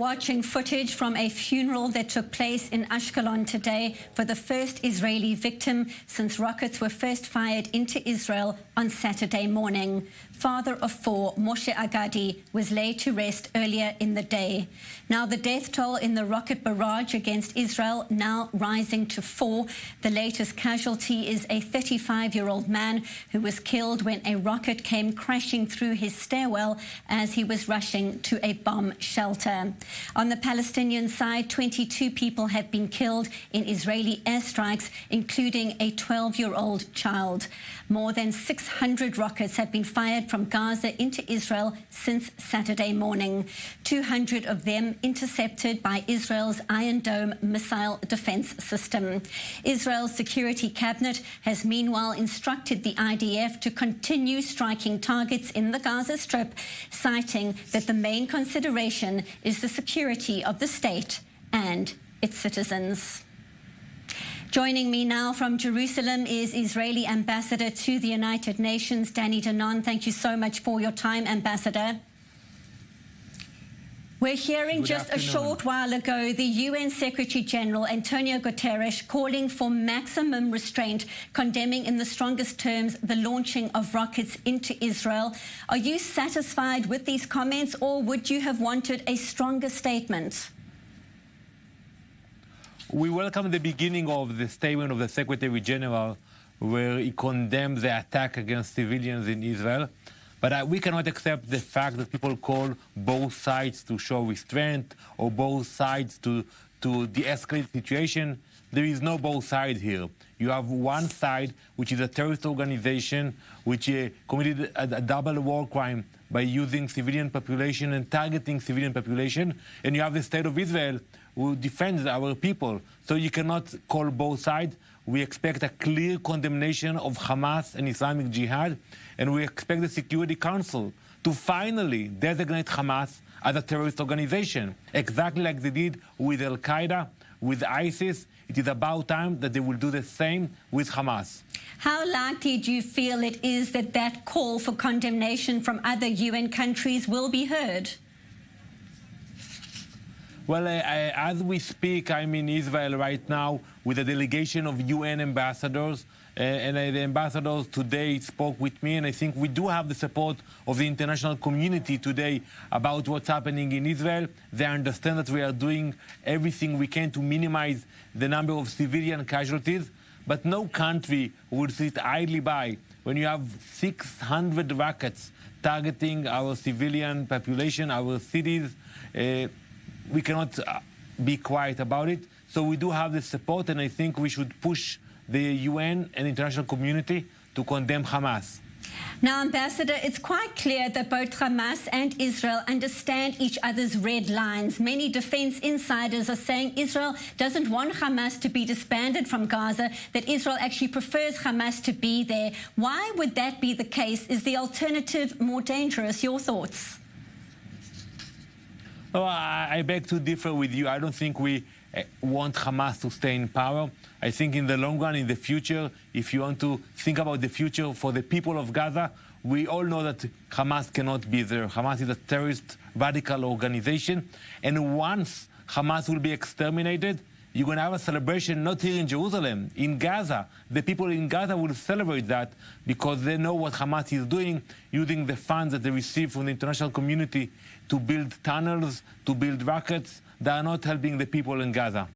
watching footage from a funeral that took place in Ashkelon today for the first Israeli victim since rockets were first fired into Israel on Saturday morning. Father of four, Moshe Agadi, was laid to rest earlier in the day. Now the death toll in the rocket barrage against Israel now rising to 4. The latest casualty is a 35-year-old man who was killed when a rocket came crashing through his stairwell as he was rushing to a bomb shelter. On the Palestinian side, 22 people have been killed in Israeli airstrikes, including a 12-year-old child. More than 600 rockets have been fired from Gaza into Israel since Saturday morning, 200 of them intercepted by Israel's Iron Dome missile defense system. Israel's security cabinet has meanwhile instructed the IDF to continue striking targets in the Gaza Strip, citing that the main consideration is the security of the state and its citizens. Joining me now from Jerusalem is Israeli Ambassador to the United Nations, Danny Danon. Thank you so much for your time, Ambassador. We're hearing just a short while ago the UN Secretary-General, Antonio Guterres, calling for maximum restraint, condemning in the strongest terms the launching of rockets into Israel. Are you satisfied with these comments, or would you have wanted a stronger statement? We welcome the beginning of the statement of the Secretary General, where he condemned the attack against civilians in Israel. But we cannot accept the fact that people call both sides to show restraint or both sides to de-escalate the situation. There is no both sides here. You have one side, which is a terrorist organization, which committed a double war crime by using civilian population and targeting civilian population. And you have the state of Israel, who defends our people. So you cannot call both sides. We expect a clear condemnation of Hamas and Islamic Jihad, and we expect the Security Council to finally designate Hamas as a terrorist organization, exactly like they did with Al-Qaeda, with ISIS. It is about time that they will do the same with Hamas. How likely do you feel it is that that call for condemnation from other UN countries will be heard? Well, as we speak, I'm in Israel right now with a delegation of UN ambassadors, and the ambassadors today spoke with me, and I think we do have the support of the international community today about what's happening in Israel. They understand that we are doing everything we can to minimize the number of civilian casualties, but no country will sit idly by when you have 600 rockets targeting our civilian population, our cities. We cannot be quiet about it. So we do have the support, and I think we should push the UN and international community to condemn Hamas. Now, Ambassador, it's quite clear that both Hamas and Israel understand each other's red lines. Many defense insiders are saying Israel doesn't want Hamas to be disbanded from Gaza, that Israel actually prefers Hamas to be there. Why would that be the case? Is the alternative more dangerous? Your thoughts? Oh, I beg to differ with you. I don't think we want Hamas to stay in power. I think in the long run, in the future, if you want to think about the future for the people of Gaza, we all know that Hamas cannot be there. Hamas is a terrorist radical organization. And once Hamas will be exterminated, you're going to have a celebration not here in Jerusalem, in Gaza. The people in Gaza will celebrate that because they know what Hamas is doing, using the funds that they receive from the international community to build tunnels, to build rockets. They are not helping the people in Gaza.